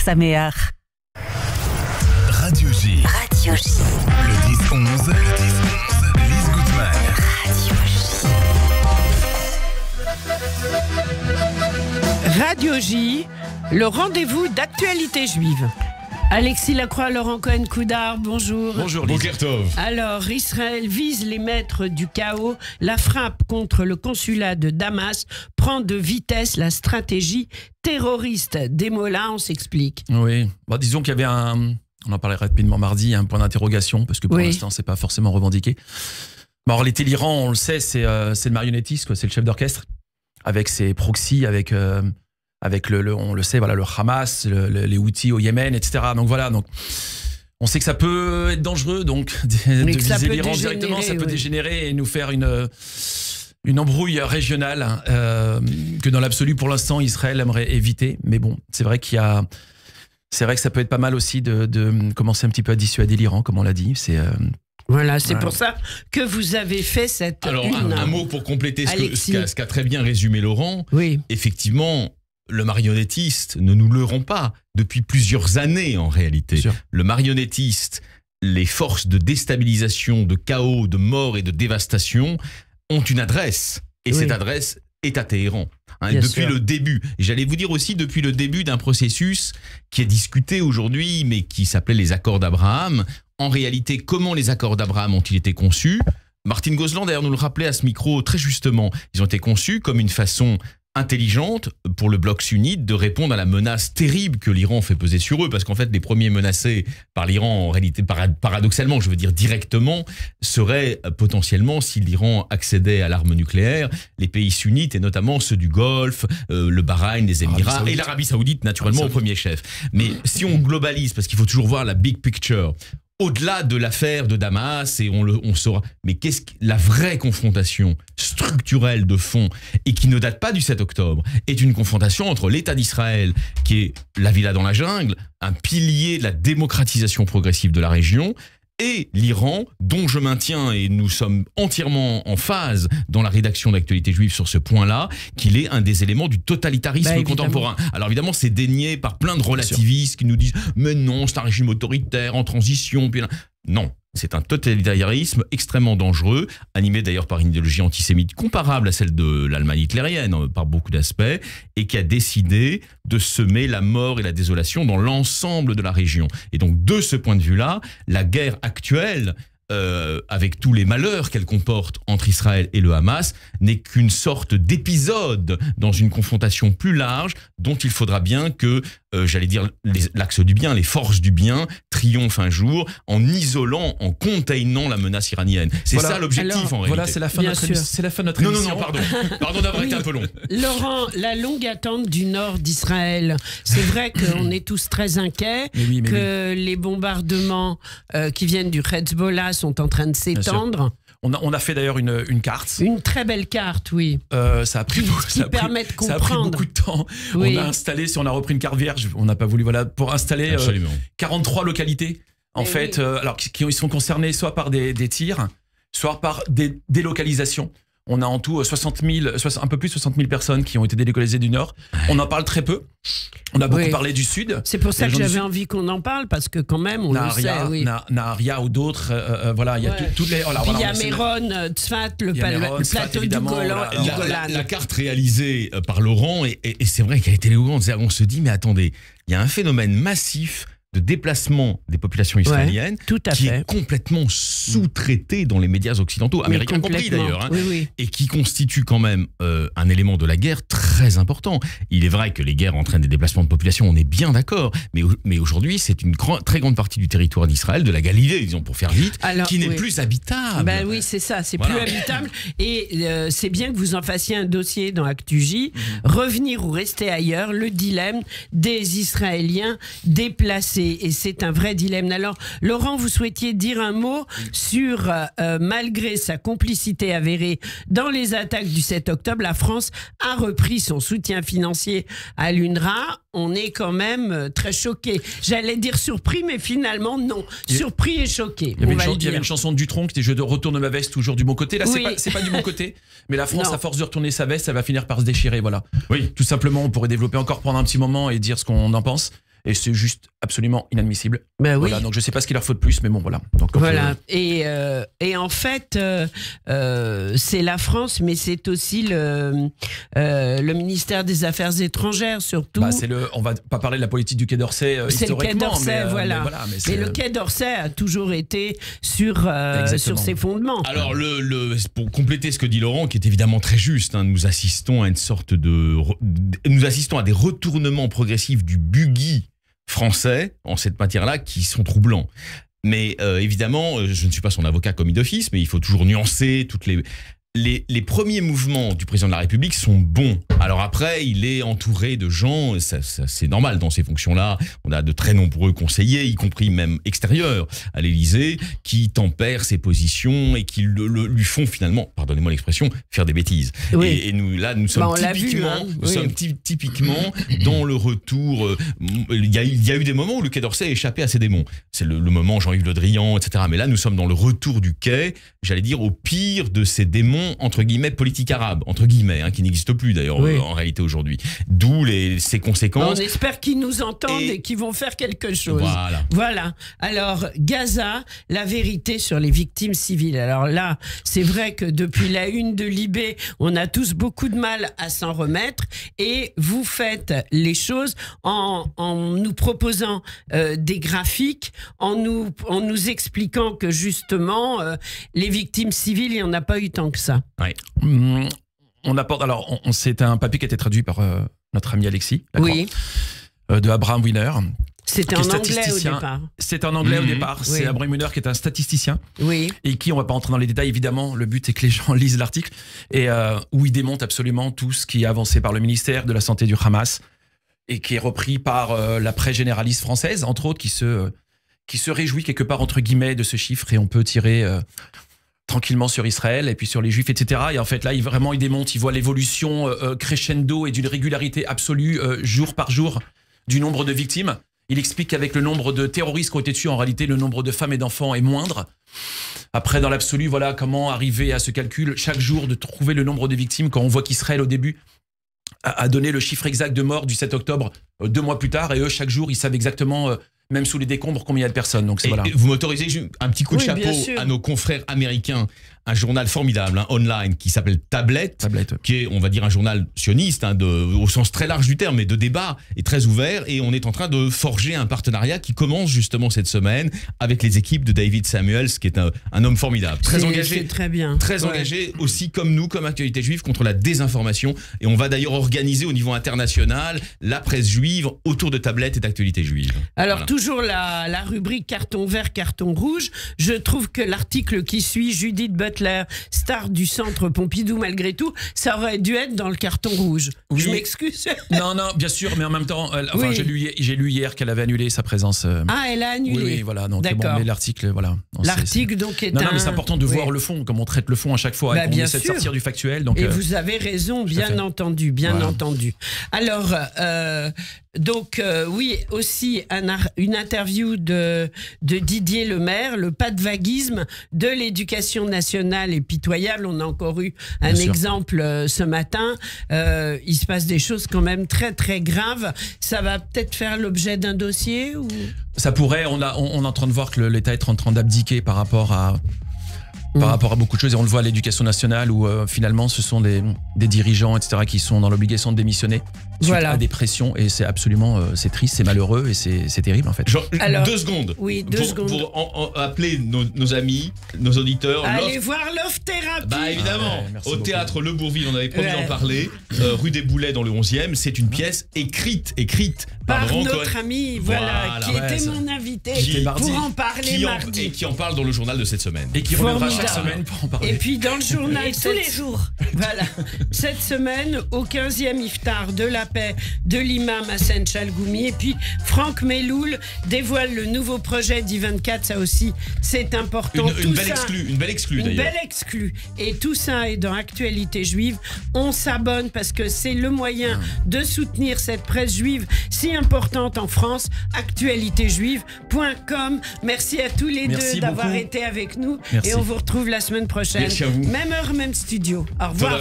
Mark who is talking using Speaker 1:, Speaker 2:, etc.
Speaker 1: Sameach.
Speaker 2: Radio J.
Speaker 1: Radio J.
Speaker 2: Le 10-11. Lise Gutmann.
Speaker 3: Radio J, le rendez-vous d'actualité juive. Alexis Lacroix, Laurent Cohen-Coudard, bonjour.
Speaker 4: Bonjour Lise.
Speaker 3: Alors, Israël vise les maîtres du chaos. La frappe contre le consulat de Damas prend de vitesse la stratégie terroriste. Des mots là, on s'explique.
Speaker 4: Oui, disons qu'il y avait on en parlait rapidement mardi, un point d'interrogation, parce que pour l'instant, c'est pas forcément revendiqué. En réalité, l'Iran, on le sait, c'est le marionnettiste, quoi, c'est le chef d'orchestre, avec ses proxys, avec on le sait, voilà, le Hamas, les Houthis au Yémen, etc. Donc voilà, on sait que ça peut être dangereux, donc de viser l'Iran directement, ça peut dégénérer et nous faire une embrouille régionale que dans l'absolu, pour l'instant, Israël aimerait éviter. Mais bon, c'est vrai que ça peut être pas mal aussi de commencer un petit peu à dissuader l'Iran, comme on l'a dit.
Speaker 3: Voilà, c'est pour ça que vous avez fait cette
Speaker 5: Alors, un mot pour compléter ce qu'a très bien résumé Laurent.
Speaker 3: Oui.
Speaker 5: Effectivement, le marionnettiste, ne nous leurrons pas, depuis plusieurs années en réalité. Le marionnettiste, les forces de déstabilisation, de chaos, de mort et de dévastation ont une adresse. Et cette adresse est à Téhéran. Depuis le début. Et j'allais vous dire aussi depuis le début d'un processus qui est discuté aujourd'hui, mais qui s'appelait les accords d'Abraham. En réalité, comment les accords d'Abraham ont-ils été conçus? Martine Gozlan, d'ailleurs, nous le rappelait à ce micro très justement. Ils ont été conçus comme une façon intelligente pour le bloc sunnite de répondre à la menace terrible que l'Iran fait peser sur eux, parce qu'en fait les premiers menacés par l'Iran, en réalité paradoxalement, je veux dire directement, seraient potentiellement, si l'Iran accédait à l'arme nucléaire, les pays sunnites et notamment ceux du Golfe, le Bahreïn, les Émirats et l'Arabie Saoudite naturellement au premier chef. Mais si on globalise, parce qu'il faut toujours voir la big picture, au-delà de l'affaire de Damas, et on saura, mais qu'est-ce que la vraie confrontation structurelle de fond, et qui ne date pas du 7 octobre, est une confrontation entre l'État d'Israël, qui est la villa dans la jungle, un pilier de la démocratisation progressive de la région, et l'Iran, dont je maintiens, et nous sommes entièrement en phase dans la rédaction d'Actualité Juive sur ce point-là, qu'il est un des éléments du totalitarisme contemporain. Alors évidemment, c'est dénié par plein de relativistes qui nous disent « mais non, c'est un régime autoritaire, en transition ». Non, c'est un totalitarisme extrêmement dangereux, animé d'ailleurs par une idéologie antisémite comparable à celle de l'Allemagne hitlérienne par beaucoup d'aspects, et qui a décidé de semer la mort et la désolation dans l'ensemble de la région. Et donc de ce point de vue-là, la guerre actuelle, avec tous les malheurs qu'elle comporte entre Israël et le Hamas, n'est qu'une sorte d'épisode dans une confrontation plus large dont il faudra bien que, j'allais dire, l'axe du bien, les forces du bien triomphent un jour en isolant, en containant la menace iranienne. C'est ça l'objectif en réalité.
Speaker 4: Voilà, c'est la fin de notre émission.
Speaker 5: Non, pardon d'avoir été un peu long.
Speaker 3: Laurent, la longue attente du nord d'Israël, c'est vrai qu'on est tous très inquiets, que les bombardements qui viennent du Hezbollah sont en train de s'étendre.
Speaker 4: On a fait d'ailleurs une carte.
Speaker 3: Une très belle carte, oui.
Speaker 4: Ça a pris beaucoup de temps.
Speaker 3: Oui.
Speaker 4: On a installé, si on a repris une carte vierge, on n'a pas voulu, pour installer 43 localités, en fait, alors qui sont concernées soit par des tirs, soit par des délocalisations. On a en tout un peu plus de 60 000 personnes qui ont été délocalisées du Nord. On en parle très peu. On a beaucoup parlé du Sud.
Speaker 3: C'est pour ça que j'avais envie qu'on en parle, parce que quand même, on le sait.
Speaker 4: Naharia ou d'autres, voilà, il y a toutes les...
Speaker 3: Puis il y a Méron, Tzfat, le plateau du Golan.
Speaker 5: La carte réalisée par Laurent, et c'est vrai qu'elle a été élégante. On se dit, mais attendez, il y a un phénomène massif de déplacement des populations israéliennes qui est complètement sous-traité dans les médias occidentaux, américains compris d'ailleurs, et qui constitue quand même un élément de la guerre très important. Il est vrai que les guerres entraînent des déplacements de population, on est bien d'accord, mais aujourd'hui c'est une très grande partie du territoire d'Israël, de la Galilée, disons pour faire vite, qui n'est plus habitable.
Speaker 3: Oui, c'est ça, c'est plus habitable, et c'est bien que vous en fassiez un dossier dans ActuJ, revenir ou rester ailleurs, le dilemme des Israéliens déplacés. Et c'est un vrai dilemme. Alors, Laurent, vous souhaitiez dire un mot sur, malgré sa complicité avérée dans les attaques du 7 octobre, la France a repris son soutien financier à l'UNRWA. On est quand même très choqués. J'allais dire surpris, mais finalement, non. Surpris et choqués.
Speaker 4: Il y avait une chanson de Dutronc qui était « Je retourne ma veste toujours du bon côté ». Là, c'est pas du bon côté. Mais la France, à force de retourner sa veste, ça va finir par se déchirer. Voilà. Oui, tout simplement, on pourrait développer encore pendant un petit moment et dire ce qu'on en pense. Et c'est juste absolument inadmissible.
Speaker 3: Ben oui.
Speaker 4: Voilà, donc je ne sais pas ce qu'il leur faut de plus, mais bon, voilà. Donc,
Speaker 3: voilà. Et en fait, c'est la France, mais c'est aussi le ministère des Affaires étrangères, surtout.
Speaker 4: Bah, on va pas parler de la politique du Quai d'Orsay historiquement.
Speaker 3: C'est le Quai d'Orsay, voilà. Mais le Quai d'Orsay a toujours été sur ses fondements.
Speaker 5: Alors, pour compléter ce que dit Laurent, qui est évidemment très juste, hein, nous assistons à une sorte nous assistons à des retournements progressifs du buggy français en cette matière-là qui sont troublants. Mais évidemment, je ne suis pas son avocat commis d'office, mais il faut toujours nuancer toutes les premiers mouvements du président de la République sont bons. Alors après, il est entouré de gens, c'est normal dans ces fonctions-là. On a de très nombreux conseillers, y compris même extérieurs à l'Élysée, qui tempèrent ses positions et qui lui font finalement, pardonnez-moi l'expression, faire des bêtises. Oui. Et nous sommes typiquement dans le retour. Il y a eu des moments où le Quai d'Orsay a échappé à ses démons. C'est le moment Jean-Yves Le Drian, etc. Mais là, nous sommes dans le retour du Quai, j'allais dire au pire de ces démons entre guillemets politique arabe, entre guillemets, hein, qui n'existe plus d'ailleurs en réalité aujourd'hui. D'où ces conséquences.
Speaker 3: On espère qu'ils nous entendent et qu'ils vont faire quelque chose. Voilà. Alors, Gaza, la vérité sur les victimes civiles. Alors là, c'est vrai que depuis la une de Libé, on a tous beaucoup de mal à s'en remettre et vous faites les choses en nous proposant des graphiques, en nous expliquant que justement, les victimes civiles, il n'y en a pas eu tant que ça.
Speaker 4: Ouais. On apporte. Alors, c'est un papier qui a été traduit par notre ami Alexis,
Speaker 3: oui,
Speaker 4: de Abraham Wiener.
Speaker 3: C'était en anglais au départ.
Speaker 4: C'est en anglais au départ. Oui. C'est Abraham Wiener qui est un statisticien.
Speaker 3: Oui.
Speaker 4: Et qui, on va pas entrer dans les détails évidemment. Le but est que les gens lisent l'article et où il démonte absolument tout ce qui est avancé par le ministère de la Santé du Hamas et qui est repris par la presse généraliste française, entre autres, qui se réjouit quelque part entre guillemets de ce chiffre et on peut tirer tranquillement sur Israël et puis sur les Juifs, etc. Et en fait, là, il démonte, il voit l'évolution crescendo et d'une régularité absolue jour par jour du nombre de victimes. Il explique qu'avec le nombre de terroristes qui ont été tués, en réalité, le nombre de femmes et d'enfants est moindre. Après, dans l'absolu, voilà comment arriver à ce calcul chaque jour de trouver le nombre de victimes quand on voit qu'Israël, au début, a donné le chiffre exact de morts du 7 octobre 2 mois plus tard. Et eux, chaque jour, ils savent exactement... même sous les décombres, combien il y a de personnes. Donc, voilà.
Speaker 5: Vous m'autorisez un petit coup de chapeau à nos confrères américains, un journal formidable, online, qui s'appelle Tablet, qui est, on va dire, un journal sioniste, au sens très large du terme, mais de débat et très ouvert. Et on est en train de forger un partenariat qui commence justement cette semaine avec les équipes de David Samuels, qui est un homme formidable, très engagé.
Speaker 3: C'est très bien.
Speaker 5: Très engagé aussi, comme nous, comme Actualité Juive, contre la désinformation. Et on va d'ailleurs organiser au niveau international la presse juive autour de Tablet et d'Actualité Juive.
Speaker 3: Alors, voilà. Toujours la rubrique carton vert, carton rouge. Je trouve que l'article qui suit, Judith Butler, star du centre Pompidou, malgré tout, ça aurait dû être dans le carton rouge. Oui. Je m'excuse.
Speaker 4: Non, bien sûr, mais en même temps, oui. j'ai lu hier qu'elle avait annulé sa présence.
Speaker 3: Ah, elle a annulé.
Speaker 4: Oui, voilà. Donc, bon, mais l'article, voilà.
Speaker 3: L'article, donc, est
Speaker 4: non, mais c'est important de voir le fond, comme on traite le fond à chaque fois.
Speaker 3: Bah,
Speaker 4: et on essaie de sortir du factuel. Donc,
Speaker 3: et vous avez raison, bien entendu. Entendu. Alors, oui, aussi une interview de Didier Lemaire, le pas de vaguisme de l'éducation nationale est pitoyable. On a encore eu un exemple ce matin. Il se passe des choses quand même très très graves. Ça va peut-être faire l'objet d'un dossier ou...
Speaker 4: Ça pourrait. On est en train de voir que l'État est en train d'abdiquer par rapport à beaucoup de choses, et on le voit à l'éducation nationale où finalement ce sont des dirigeants, etc., qui sont dans l'obligation de démissionner suite à des pressions, et c'est absolument c'est triste, c'est malheureux et c'est terrible en fait.
Speaker 5: Alors, 2 secondes.
Speaker 3: Oui, 2 secondes.
Speaker 5: Pour appeler nos amis, nos auditeurs.
Speaker 3: Allez voir Love Thérapie.
Speaker 5: Bah évidemment, au
Speaker 4: beaucoup.
Speaker 5: Théâtre Le Bourvil, on avait promis d'en parler, rue des Boulets dans le 11e. C'est une pièce écrite
Speaker 3: par notre ami, qui était mon invité pour en parler mardi.
Speaker 5: Et qui en parle dans le journal de cette semaine.
Speaker 4: Et qui reviendra chaque semaine pour en parler.
Speaker 3: Et puis dans le journal
Speaker 1: tous les jours.
Speaker 3: Voilà. Cette semaine, au 15e iftar de la paix de l'imam Hassan Chalgoumi. Et puis Franck Meloul dévoile le nouveau projet d'I24. Ça aussi, c'est important.
Speaker 5: Une belle exclue d'ailleurs.
Speaker 3: Une belle exclue. Et tout ça est dans Actualité Juive. On s'abonne parce que c'est le moyen de soutenir cette presse juive si importante en France. Actualitéjuive.com. Merci à tous les deux d'avoir été avec nous.
Speaker 4: Merci.
Speaker 3: Et on vous retrouve la semaine prochaine.
Speaker 5: Merci à vous.
Speaker 3: Même heure, même studio. Au revoir.